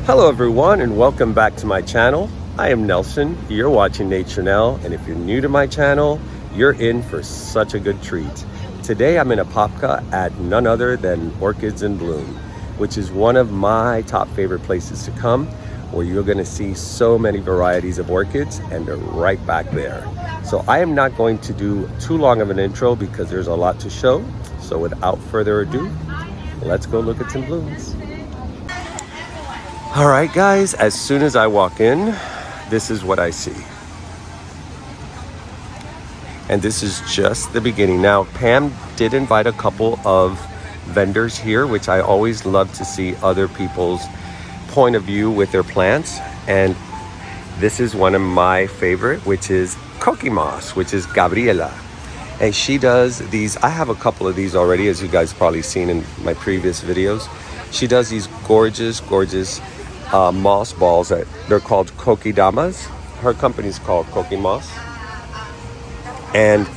Hello everyone and welcome back to my channel. I am Nelson, you're watching Nature Nell, and if you're new to my channel, you're in for such a good treat. Today I'm in Apopka at none other than Orchids in Bloom, which is one of my top favorite places to come, where you're gonna see so many varieties of orchids, and they're right back there. So I am not going to do too long of an intro because there's a lot to show. So without further ado, let's go look at some blooms. All right, guys, as soon as I walk in, this is what I see. And this is just the beginning. Now, Pam did invite a couple of vendors here, which I always love to see other people's point of view with their plants. And this is one of my favorite, which is Koke Moss, which is Gabriela. And she does these, I have a couple of these already, as you guys probably seen in my previous videos. She does these gorgeous moss balls that they're called kokedamas. Her company's called Koke Moss. And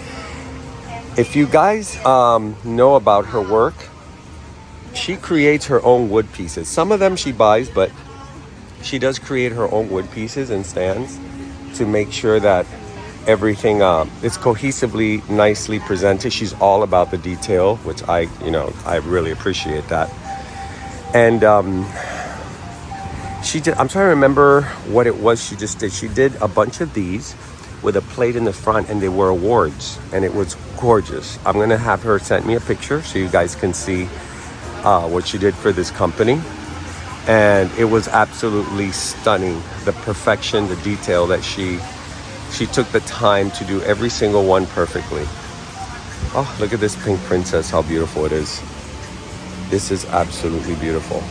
if you guys know about her work, she creates her own wood pieces. Some of them she buys, but she does create her own wood pieces and stands to make sure that everything is cohesively, nicely presented. She's all about the detail, which I really appreciate that. And she did, I'm trying to remember what it was she just did. She did a bunch of these with a plate in the front, and they were awards, and it was gorgeous. I'm gonna have her send me a picture so you guys can see what she did for this company. And it was absolutely stunning, the perfection, the detail that she took the time to do every single one perfectly. Oh, look at this pink princess, how beautiful it is. This is absolutely beautiful.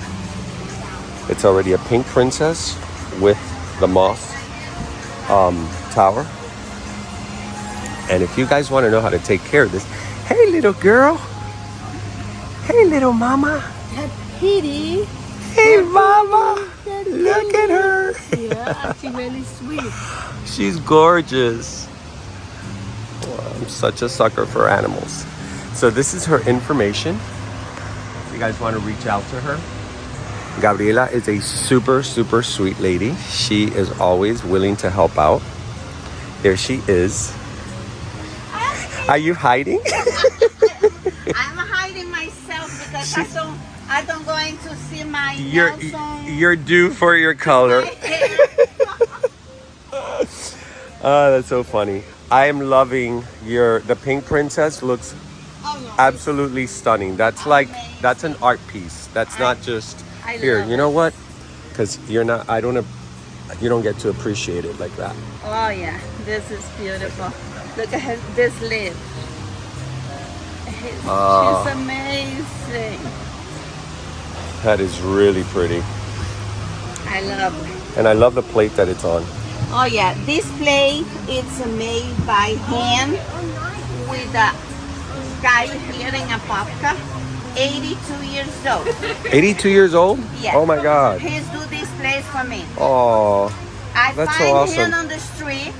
It's already a pink princess with the moss tower. And if you guys want to know how to take care of this, hey little girl, hey little mama, Kitty. hey mama, look at her. Yeah, she's really sweet. She's gorgeous. Well, I'm such a sucker for animals. So this is her information. If you guys want to reach out to her. Gabriela is a super sweet lady. She is always willing to help out. There she is. Are you hiding? I'm hiding myself because I don't going to see my nails on. You're due for your color. Oh, that's so funny. I am loving the pink princess. Looks absolutely stunning. That's like, that's an art piece. That's not just here. You know what? Because you don't get to appreciate it like that. Oh yeah, this is beautiful. Look at this lid. She's amazing. That is really pretty. I love it. And I love the plate that it's on. Oh yeah, this plate is made by hand with a guy here in Apopka, 82 years old. 82 years old? Yeah. Oh my God. He's do this place for me. Oh, I that's find so awesome. him on the street.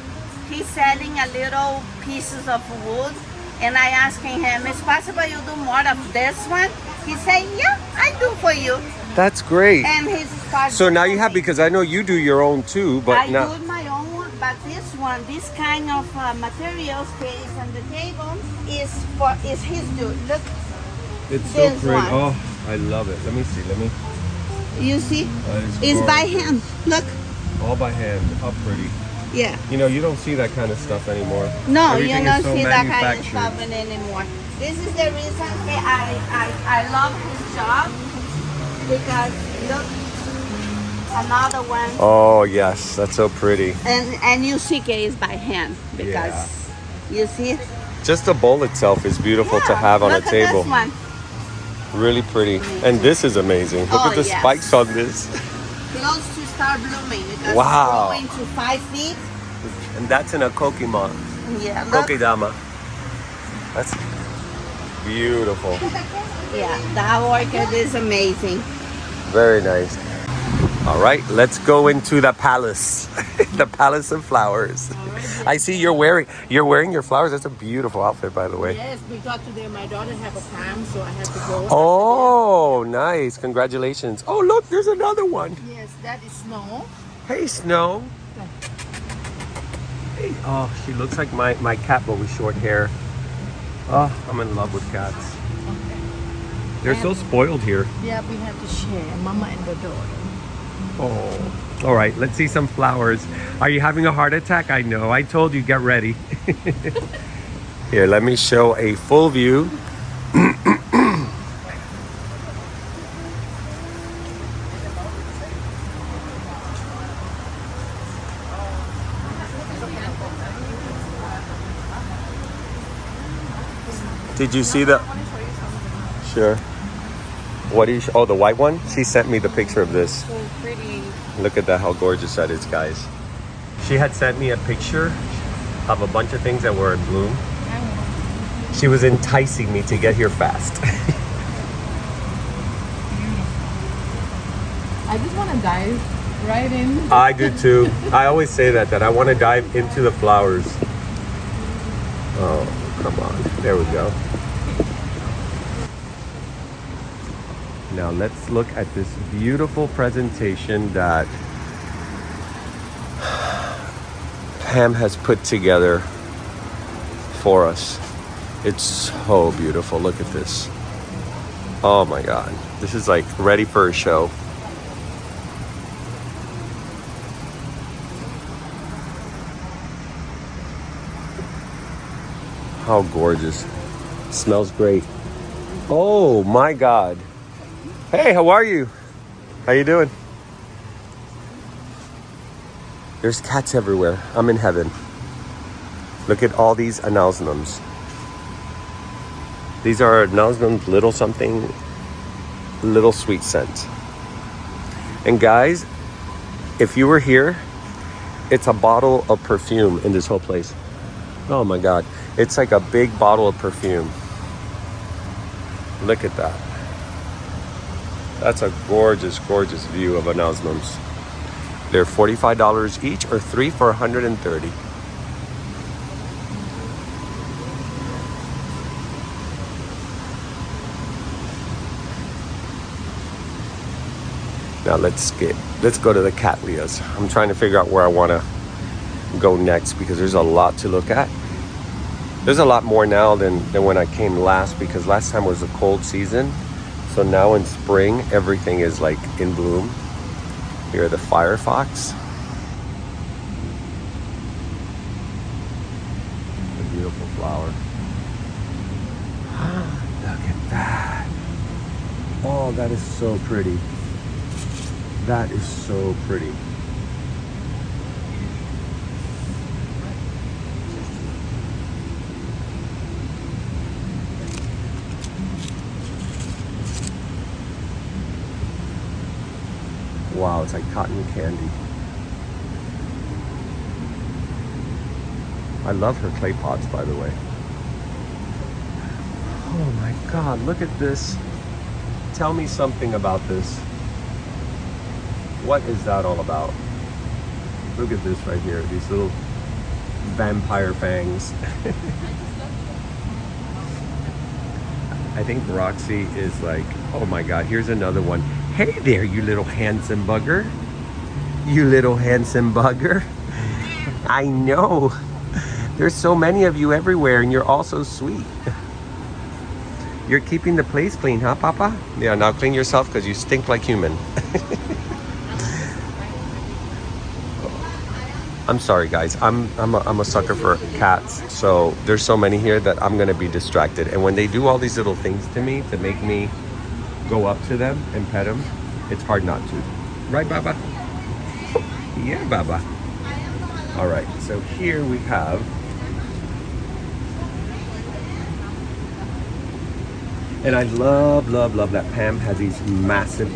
He's selling a little pieces of wood, and I asking him, "Is possible you do more of this one?" He said, "Yeah, I do for you." That's great. And he's started. So now you have, because I know you do your own too, but I now. do my own one, but this kind of material stays on the table is his do. Look, It's so this pretty. one. Oh, I love it. Let me see. you see, That is it's by gorgeous. hand. Look, All by hand. How pretty. yeah. You know, you don't see that kind of stuff anymore. No, Everything you don't is so see that kind of manufactured. stuff anymore. This is the reason I love his job, because look, another one, Oh, yes. That's so pretty. and you see is by hand, because you see. Just the bowl itself is beautiful to have on a look table. At this one. Really pretty. And this is amazing. Look Oh, at the yes. spikes on this. Close to start blooming, because Wow. it's growing to 5 feet. And that's in a Koke Moss. Yeah, look. Kokedama. That's beautiful. Yeah, that orchid is amazing. Very nice. All right, let's go into the palace. The palace of flowers. I see you're wearing your flowers. That's a beautiful outfit, by the way. Yes, because today my daughter have a prom, so I had to go. Oh, nice. Congratulations. Oh, look, there's another one. Yes, That is snow. Hey, Snow. Hey. Oh, she looks like my cat, but with short hair. Oh, I'm in love with cats. They're so spoiled here. Yeah, we have to share, Mama and the daughter. Oh. All right, let's see some flowers. Are you having a heart attack? I know. I told you, get ready. Here, let me show a full view. Did you see the? Sure. What do you? Oh, the white one. She sent me the picture of this. So pretty. Look at that! How gorgeous that is, guys. She had sent me a picture of a bunch of things that were in bloom. She was enticing me to get here fast. I just want to dive right in. I do too. I always say that I want to dive into the flowers. Oh, come on. There we go. Now let's look at this beautiful presentation that Pam has put together for us. It's so beautiful. Look at this. Oh my God. This is like ready for a show. How gorgeous. Smells great. Oh my God. Hey, how are you? How you doing? There's cats everywhere. I'm in heaven. Look at all these announcements. These are announcements, little something, little sweet scent. And guys, if you were here, it's a bottle of perfume in this whole place. Oh my God. It's like a big bottle of perfume. Look at that. That's a gorgeous, gorgeous view of announcements. They're $45 each or 3 for $130. Now let's go to the cattleyas. I'm trying to figure out where I want to go next because there's a lot to look at. There's a lot more now than when I came last because last time was a cold season. So now in spring, everything is like in bloom. Here are the firefox. A beautiful flower. Look at that. Oh, that is so pretty. That is so pretty. Wow, it's like cotton candy. I love her clay pots, by the way. Oh my God, look at this. Tell me something about this. What is that all about? Look at this right here, these little vampire fangs. I think Roxy is like, oh my God, here's another one. Hey there, you little handsome bugger. You little handsome bugger. I know. There's so many of you everywhere and you're all so sweet. You're keeping the place clean, huh, Papa? Yeah, now clean yourself because you stink like human. I'm sorry, guys. I'm a sucker for cats. So there's so many here that I'm gonna be distracted. And when they do all these little things to me to make me go up to them and pet them, it's hard not to. Right, Baba? Yeah, Baba. All right, so here we have and I love that Pam has these massive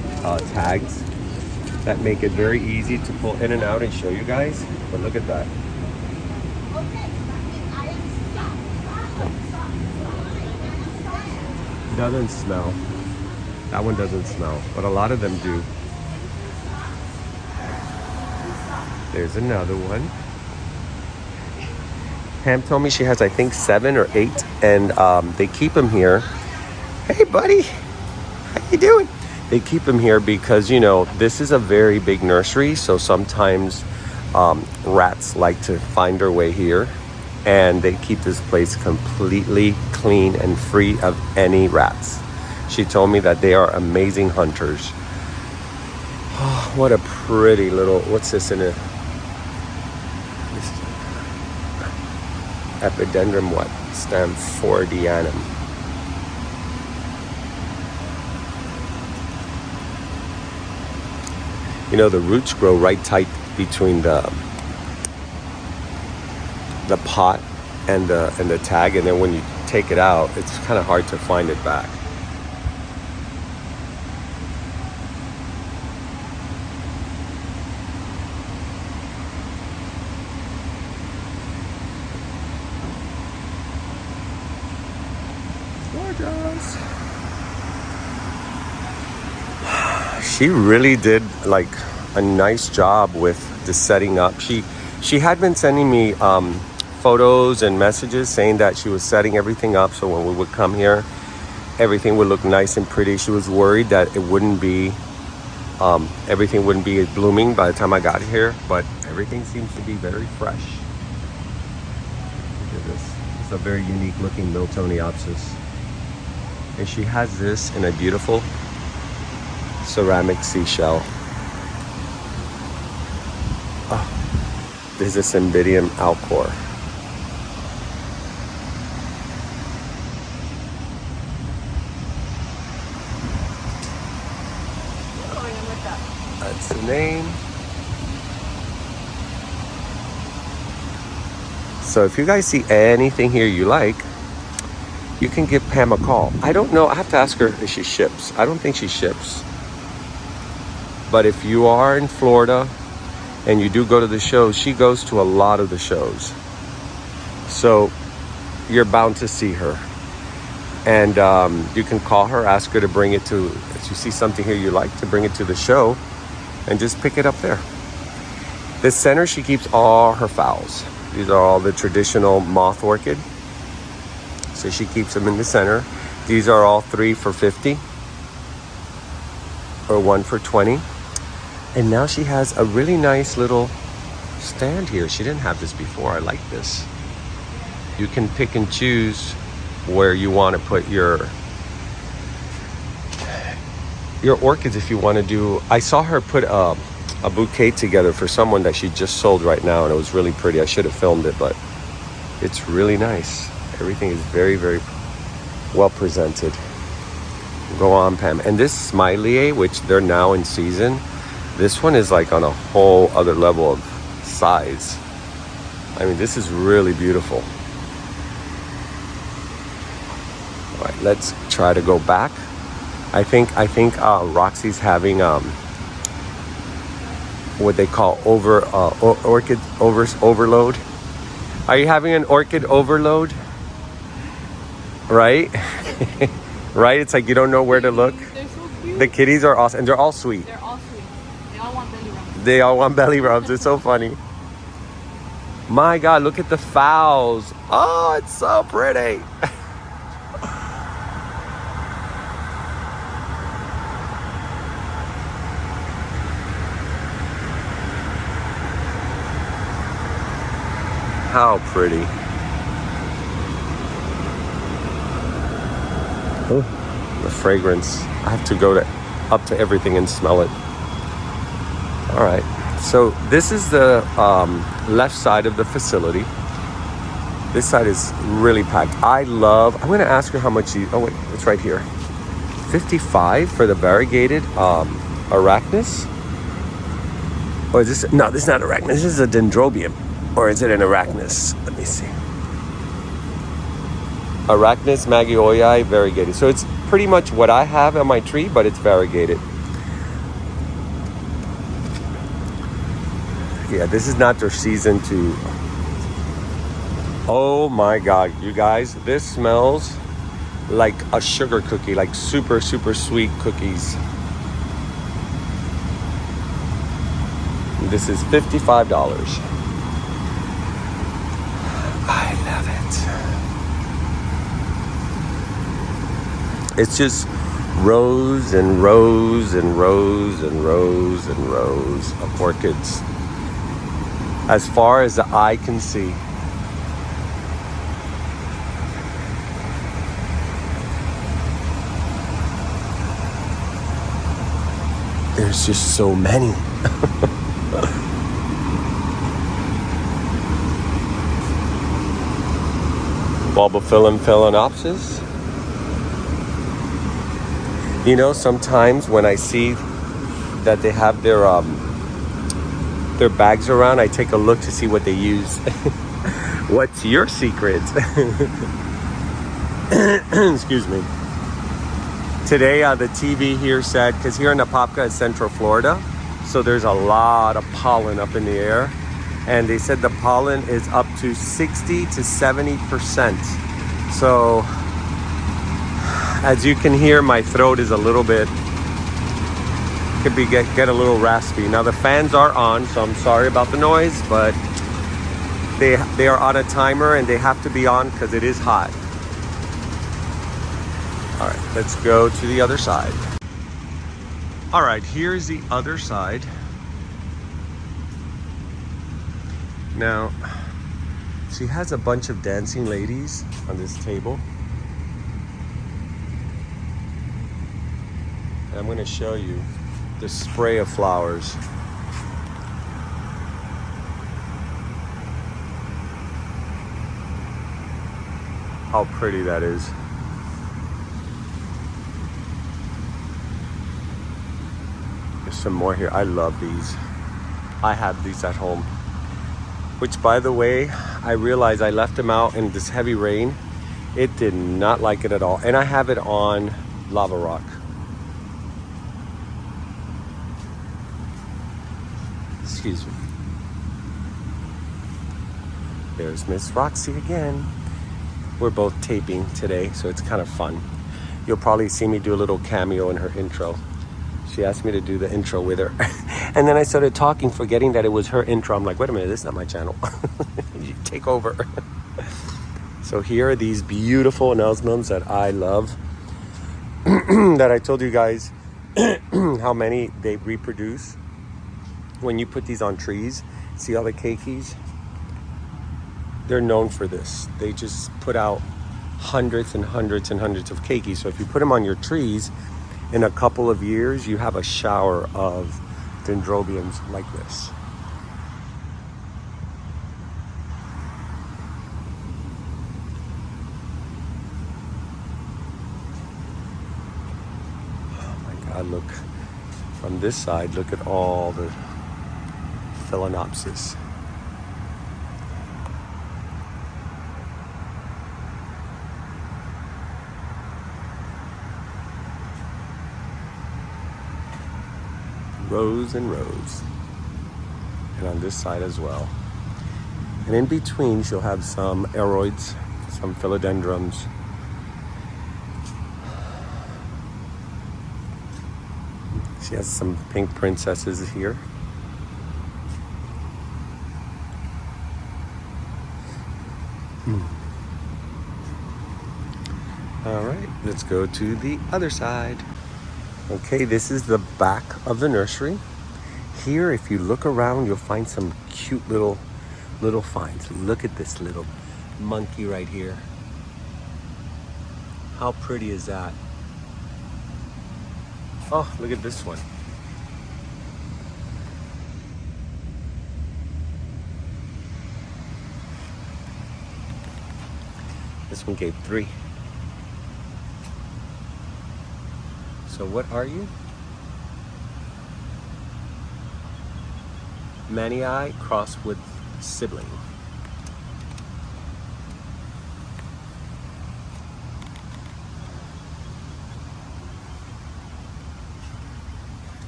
tags that make it very easy to pull in and out and show you guys. But look at that. Doesn't smell. That one doesn't smell, but a lot of them do. There's another one. Pam told me she has, I think, 7 or 8, and they keep them here. Hey, buddy. How you doing? They keep them here because, you know, this is a very big nursery. So sometimes rats like to find their way here. And they keep this place completely clean and free of any rats. She told me that they are amazing hunters. Oh, what a pretty little, what's this in it? Epidendrum what? Stamfordianum. You know, the roots grow right tight between the pot and the tag, and then when you take it out, it's kind of hard to find it back. Gorgeous. She really did like a nice job with the setting up. She had been sending me photos and messages saying that she was setting everything up so when we would come here, everything would look nice and pretty. She was worried that it wouldn't be, everything wouldn't be blooming by the time I got here, but everything seems to be very fresh. Look at this. It's a very unique looking Miltoniopsis. And she has this in a beautiful ceramic seashell. Oh, this is a Cymbidium alcor. That's the name. So if you guys see anything here you like, you can give Pam a call. I don't know. I have to ask her if she ships. I don't think she ships. But if you are in Florida and you do go to the shows, she goes to a lot of the shows. So you're bound to see her. And you can call her, ask her to bring it to, if you see something here you like, to bring it to the show and just pick it up there. This center, she keeps all her phals. These are all the traditional moth orchid. So she keeps them in the center. These are all 3 for $50 or 1 for $20. And now she has a really nice little stand here. She didn't have this before. I like this. You can pick and choose where you want to put your orchids if you want to do. I saw her put a bouquet together for someone that she just sold right now, and it was really pretty. I should have filmed it, but it's really nice. Everything is very, very well presented. Go on, Pam. And this Smiley, which they're now in season, this one is like on a whole other level of size. I mean, this is really beautiful. All right, let's try to go back. I think Roxy's having what they call orchid overload. Are you having an orchid overload? Right? Right? It's like you don't know where to look. They're so cute. The kitties are awesome, and they're all sweet. They're all sweet. They all want belly rubs. They all want belly rubs. It's so funny. My God, look at the phals. Oh, it's so pretty. How pretty. Oh, the fragrance. I have to go up to everything and smell it. All right. So this is the left side of the facility. This side is really packed. I'm going to ask her how much oh wait, it's right here. $55 for the variegated arachnus. Or is this, no, this is not arachnus. This is a dendrobium. Or is it an arachnus? Let me see. Arachnus maggioi variegated. So it's pretty much what I have on my tree, but it's variegated. Yeah, this is not their season to... Oh my God, you guys, this smells like a sugar cookie, like super, super sweet cookies. This is $55. I love it. It's just Rows and rows and rows and rows and rows of orchids as far as the eye can see. There's just so many. Bulbophyllum phalaenopsis. You know, sometimes when I see that they have their bags around, I take a look to see what they use. What's your secret? Excuse me. Today, the TV here said, because here in Apopka is Central Florida, so there's a lot of pollen up in the air. And they said the pollen is up to 60 to 70%. So, as you can hear, my throat is a little bit, could be get a little raspy. Now the fans are on, so I'm sorry about the noise, but they are on a timer and they have to be on because it is hot. All right, let's go to the other side. All right, here's the other side. Now, she has a bunch of dancing ladies on this table. And I'm going to show you the spray of flowers. How pretty that is. There's some more here. I love these. I have these at home. Which, by the way, I realized I left them out in this heavy rain. It did not like it at all. And I have it on lava rock. Excuse me. There's Miss Roxy again. We're both taping today, so it's kind of fun. You'll probably see me do a little cameo in her intro. She asked me to do the intro with her. And then I started talking, forgetting that it was her intro. I'm like, wait a minute, this is not my channel. You take over. So here are these beautiful announcements that I love. That I told you guys how many they reproduce. When you put these on trees, see all the keikis? They're known for this. They just put out hundreds and hundreds and hundreds of keikis. So if you put them on your trees, in a couple of years, you have a shower of dendrobiums like this. Oh my God, look. From this side, look at all the phalaenopsis. Rows and rows. And on this side as well. And in between, she'll have some aroids, some philodendrons. She has some pink princesses here. All right, let's go to the other side. Okay, this is the back of the nursery. Here, if you look around, you'll find some cute little finds. Look at this little monkey right here. How pretty is that? Oh, look at this one. This one gave 3. So what are you? Manii crossed with sibling.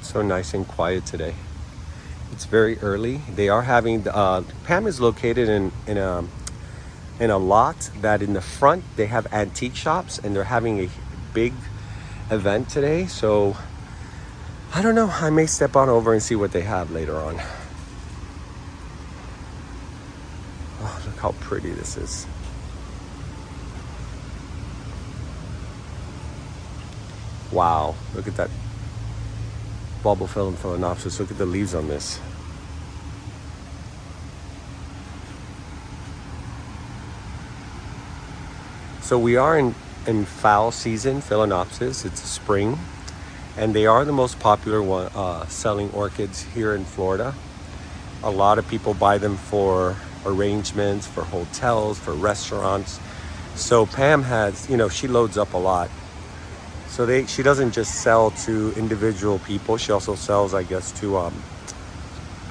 So nice and quiet today. It's very early. They are having Pam is located in a lot that in the front they have antique shops, and they're having a big event today. So I don't know, I may step on over and see what they have later on. Oh, look how pretty this is. Wow, look at that bulbophyllum phalaenopsis. Look at the leaves on this. So we are in fall season, phalaenopsis. It's spring, and they are the most popular one selling orchids here in Florida. A lot of people buy them for arrangements, for hotels, for restaurants. So Pam has, you know, she loads up a lot. So she doesn't just sell to individual people. She also sells, I guess, to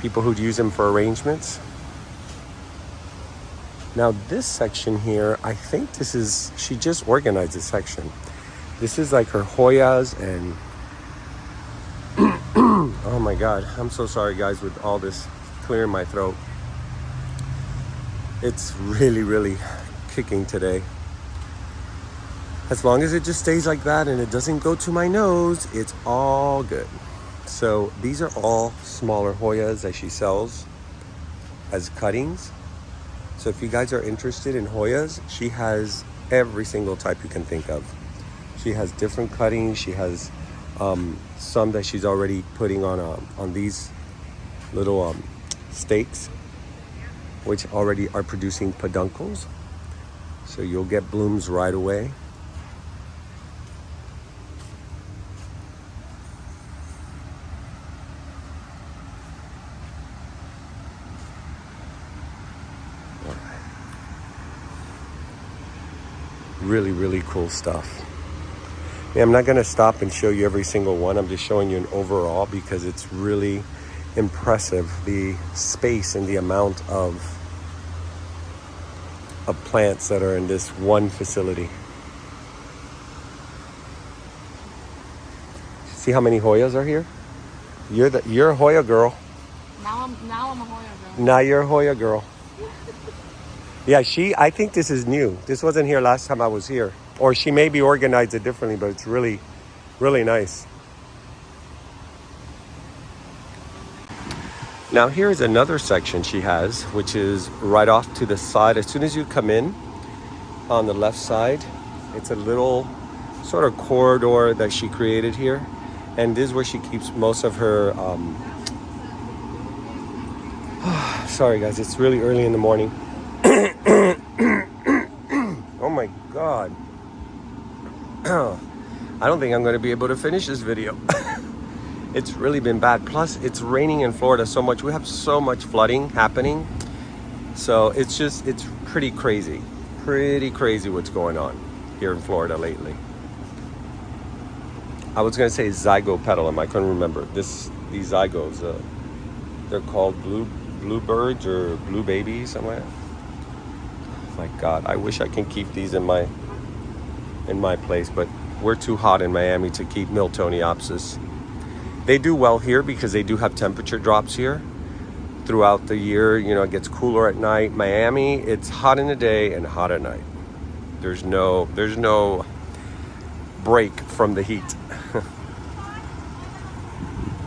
people who'd use them for arrangements. Now this section here, I think this is, she just organized this section. This is like her Hoyas and, oh my God, I'm so sorry guys with all this clearing my throat. It's really, really kicking today. As long as it just stays like that and it doesn't go to my nose, it's all good. So these are all smaller Hoyas that she sells as cuttings. So if you guys are interested in Hoyas, she has every single type you can think of. She has different cuttings. She has some that she's already putting on these little stakes, which already are producing peduncles. So you'll get blooms right away. Really, really cool stuff. Yeah, I'm not going to stop and show you every single one. I'm just showing you an overall because it's really impressive, the space and the amount of plants that are in this one facility. See how many Hoyas are here? You're a Hoya girl. Now I'm a Hoya girl. Now you're a Hoya girl. Yeah, I think this is new. This wasn't here last time I was here. Or she maybe organized it differently, but it's really, really nice. Now here's another section she has, which is right off to the side. As soon as you come in on the left side, it's a little sort of corridor that she created here. And this is where she keeps most of her, sorry guys, it's really early in the morning. Oh my God. I don't think I'm going to be able to finish this video. It's really been bad. Plus, it's raining in Florida so much. We have so much flooding happening. So it's pretty crazy. Pretty crazy what's going on here in Florida lately. I was going to say zygopetalum. I couldn't remember. These zygos, they're called bluebirds or blue babies, something like that. My God, I wish I can keep these in my place, but we're too hot in Miami to keep Miltoniopsis. They do well here because they do have temperature drops here throughout the year. You know, it gets cooler at night. Miami, it's hot in the day and hot at night. There's no break from the heat.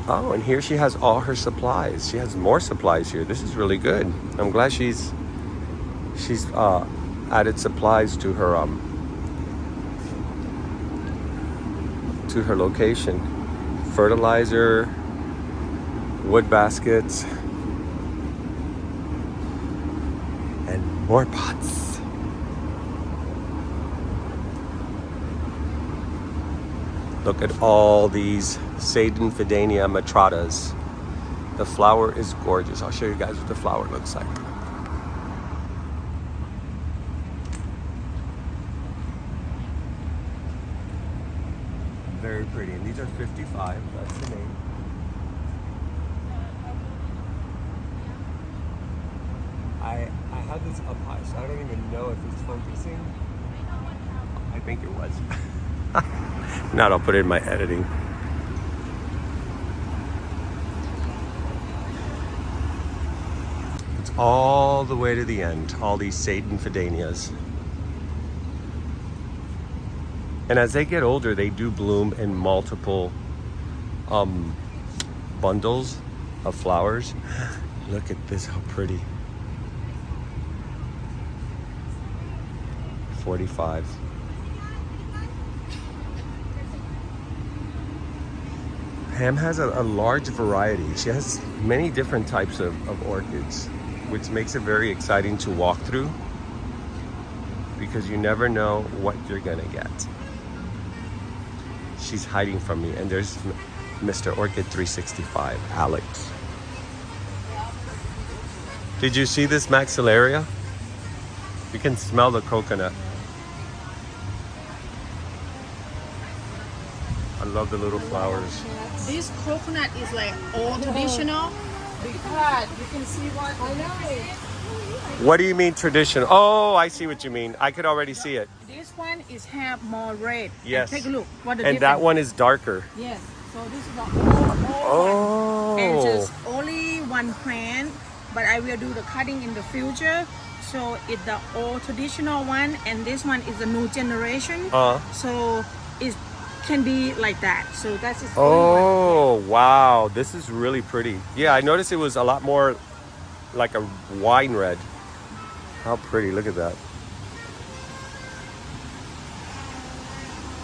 Oh, and here she has all her supplies. She has more supplies here. This is really good. I'm glad she's added supplies to her location. Fertilizer, wood baskets, and more pots. Look at all these Seidenfidenia matratas. The flower is gorgeous. I'll show you guys what the flower looks like. Very pretty, and these are 55, that's the name. I had this up high, so I don't even know if it's focusing. I think it was. Now I'll put it in my editing. It's all the way to the end, all these Seidenfidenias. And as they get older, they do bloom in multiple bundles of flowers. Look at this, how pretty. 45. Pam has a large variety. She has many different types of orchids, which makes it very exciting to walk through because you never know what you're gonna get. She's hiding from me, and there's Mr. Orchid 365, Alex. Did you see this maxillaria? You can smell the coconut. I love the little flowers. This coconut is like all traditional because you can see what I know. What do you mean traditional? Oh, I see what you mean. I could already see it. This one is have more red. Yes. And take a look. What the And that one is darker. Yes. So this is the old one. And just only one plant, but I will do the cutting in the future. So it's the old traditional one, and this one is the new generation. So it can be like that. So that's its Oh, wow. This is really pretty. Yeah, I noticed it was a lot more like a wine red. How pretty. Look at that.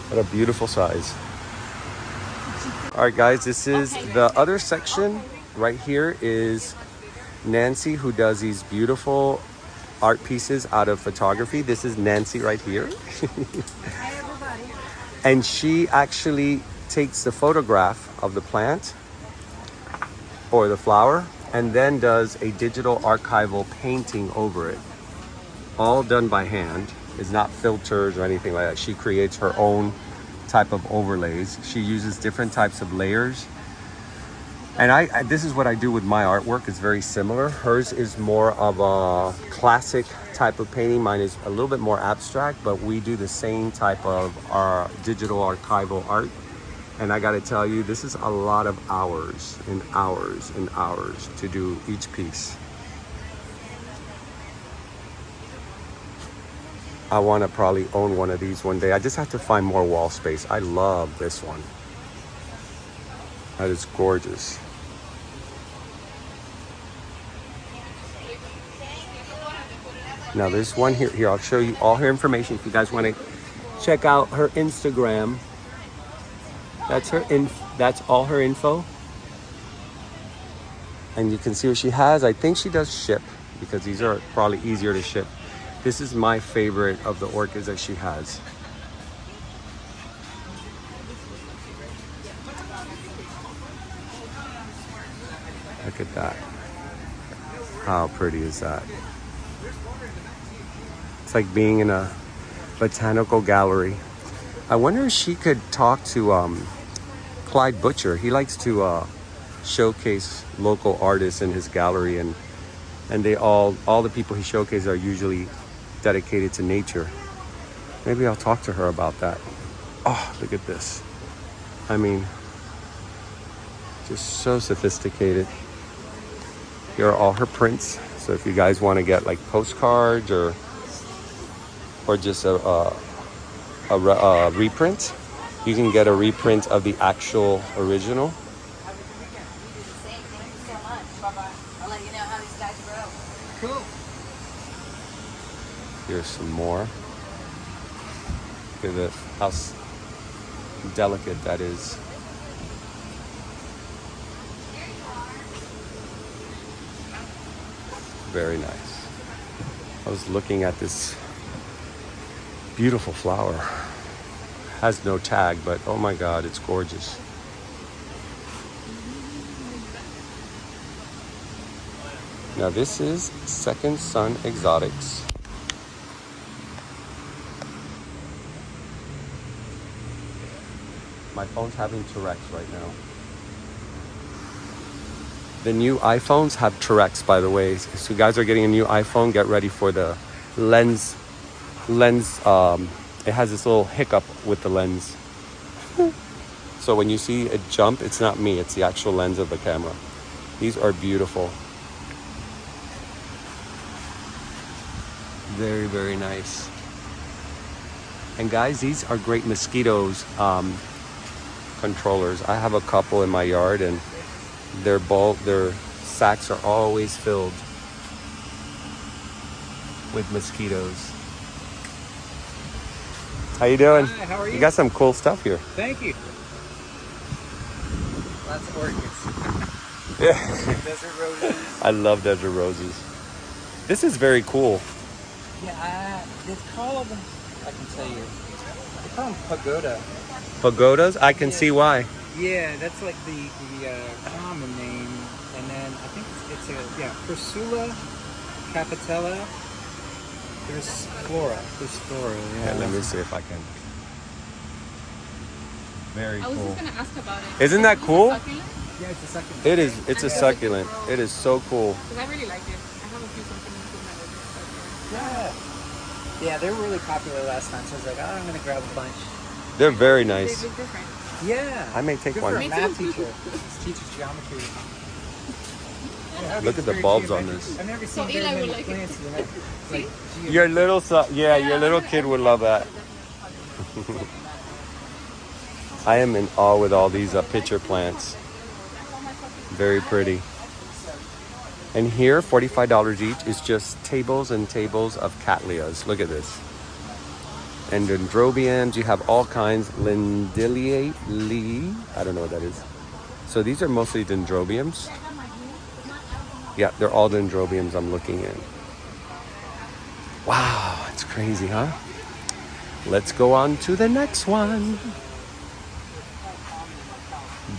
What a beautiful size. All right, guys, this is the other section. Right here is Nancy, who does these beautiful art pieces out of photography. This is Nancy right here. Hi, everybody. And she actually takes the photograph of the plant or the flower and then does a digital archival painting over it. All done by hand. It's not filtered or anything like that. She creates her own type of overlays. She uses different types of layers. And this is what I do with my artwork. It's very similar. Hers is more of a classic type of painting. Mine is a little bit more abstract, but we do the same type of our digital archival art. And I gotta tell you, this is a lot of hours and hours and hours to do each piece. I wanna probably own one of these one day. I just have to find more wall space. I love this one. That is gorgeous. Now there's one here. Here, I'll show you all her information if you guys want to check out her Instagram. That's that's all her info. And you can see what she has. I think she does ship because these are probably easier to ship. This is my favorite of the orchids that she has. Look at that. How pretty is that? It's like being in a botanical gallery. I wonder if she could talk to Clyde Butcher. He likes to showcase local artists in his gallery, and they all the people he showcases are usually dedicated to nature. Maybe I'll talk to her about that. Oh, look at this. I mean, just so sophisticated. Here are all her prints. So if you guys want to get like postcards or just a reprint, you can get a reprint of the actual original. Thank you so much. Bye-bye. I'll let you know how these guys grow. Cool. Here's some more. Look at how delicate that is. Very nice. I was looking at this beautiful flower. Has no tag, but oh my God, it's gorgeous. Now this is Second Sun Exotics. My phone's having Tourette's right now. The new iPhones have Tourette's, by the way. So you guys are getting a new iPhone, get ready for the lens. It has this little hiccup with the lens. So when you see it jump, it's not me, it's the actual lens of the camera. These are beautiful. Very, very nice. And guys, these are great mosquitoes controllers. I have a couple in my yard, and their sacks are always filled with mosquitoes. How you doing? Hi, how are you? You got some cool stuff here. Thank you. Lots of orchids. Yeah. Desert roses. I love desert roses. This is very cool. Yeah, it's called, I can tell you, they call them pagoda. Pagodas, I can see why. Yeah, that's like the common name. And then I think it's Persula capitella. There's flora. Yeah, let me see if I can. Very I was cool. just gonna ask about it. Isn't that cool? Yeah, it's a succulent. It is. It's a succulent. It is so cool. Because I really like it. I have a few succulents in my orchid. Yeah, they were really popular last time, so I was like, I'm gonna grab a bunch. They're very They nice. look different. Yeah. I may take Good one. for a math teacher. This teaches geometry. Look at the bulbs on this. I've never seen So very Eli many would like it. plants that have, like geometry. Your little your little kid would love that. I am in awe with all these pitcher plants. Very pretty. And here, $45 each is just tables and tables of cattleyas. Look at this. And dendrobiums, you have all kinds. Lindiliate, I don't know what that is. So these are mostly dendrobiums. Yeah, they're all dendrobiums I'm looking at. Wow, it's crazy, huh? Let's go on to the next one.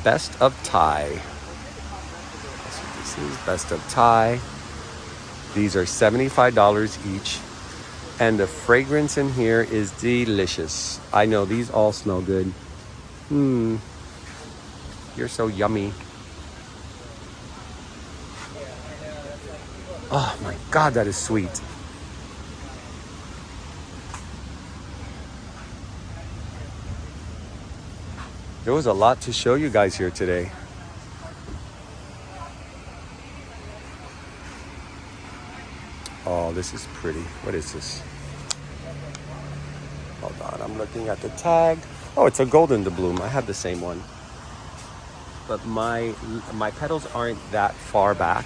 Best of Thai. That's what this is, Best of Thai. These are $75 each. And the fragrance in here is delicious. I know these all smell good. You're so yummy. Oh my God, that is sweet. There was a lot to show you guys here today. Oh, this is pretty. What is this? Hold on, I'm looking at the tag. Oh, it's a Golden to Bloom. I have the same one. But my petals aren't that far back.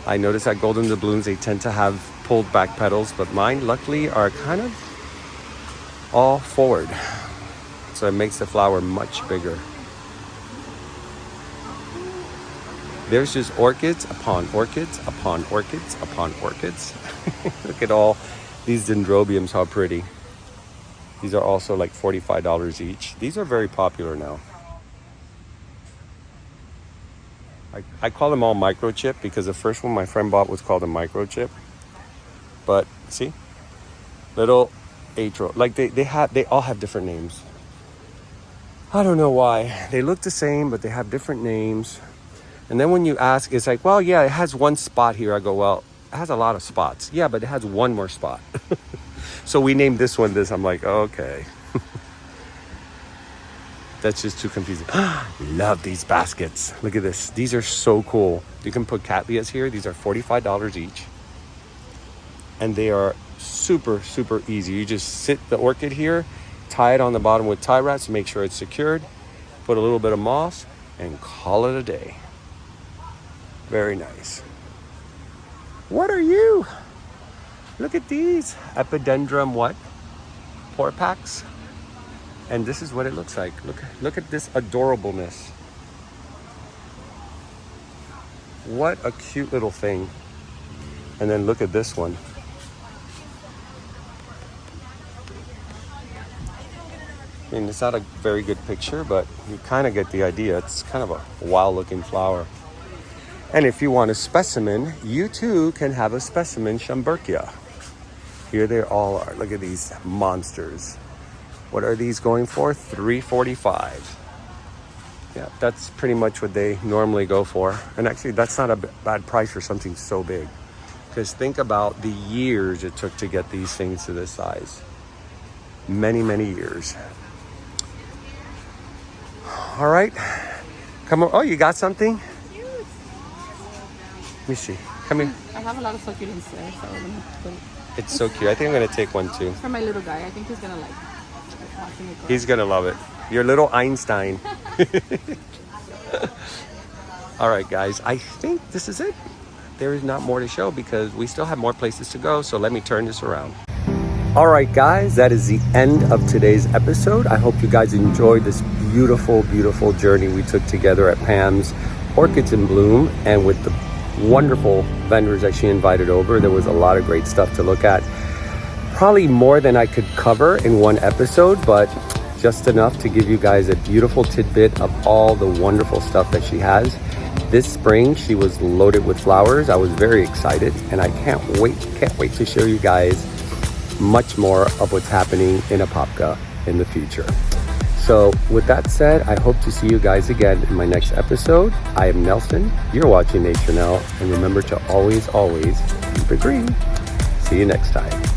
I notice that Golden to Blooms, they tend to have pulled back petals, but mine luckily are kind of all forward. So it makes the flower much bigger. There's just orchids upon orchids upon orchids upon orchids. Look at all these dendrobiums, how pretty. These are also like $45 each. These are very popular now. I call them all microchip because the first one my friend bought was called a microchip. But see, little atro, like they all have different names. I don't know why. They look the same, but they have different names. And then when you ask, it's like, well, yeah, it has one spot here. I go, well, it has a lot of spots. Yeah, but it has one more spot. So we named this one this. I'm like, okay. That's just too confusing. Love these baskets. Look at this. These are so cool. You can put cattleyas here. These are $45 each. And they are super, super easy. You just sit the orchid here, tie it on the bottom with tie wraps, make sure it's secured, put a little bit of moss, and call it a day. Very nice. What are you? Look at these. Epidendrum what? Porpax. And this is what it looks like. Look at this adorableness. What a cute little thing. And then look at this one. I mean, it's not a very good picture, but you kind of get the idea. It's kind of a wild looking flower. And if you want a specimen, you too can have a specimen Schomburgkia. Here they all are. Look at these monsters. What are these going for? $3.45. Yeah, that's pretty much what they normally go for. And actually, that's not a bad price for something so big. Because think about the years it took to get these things to this size. Many, many years. All right. Come on. Oh, you got something? Let me see. Come here. I have a lot of succulents there, so let me put it. It's so cute. I think I'm going to take one too. For my little guy, I think he's gonna like watching it grow. He's going to love it. Your little Einstein. All right, guys. I think this is it. There is not more to show because we still have more places to go. So let me turn this around. All right, guys. That is the end of today's episode. I hope you guys enjoyed this beautiful, beautiful journey we took together at Pam's Orchids in Bloom, and with the wonderful vendors that she invited over. There was a lot of great stuff to look at. Probably more than I could cover in one episode, but just enough to give you guys a beautiful tidbit of all the wonderful stuff that she has. This spring, she was loaded with flowers. I was very excited, and I can't wait to show you guys much more of what's happening in Apopka in the future. So with that said, I hope to see you guys again in my next episode. I am Nelson. You're watching Nature Now, and remember to always, always keep it green. See you next time.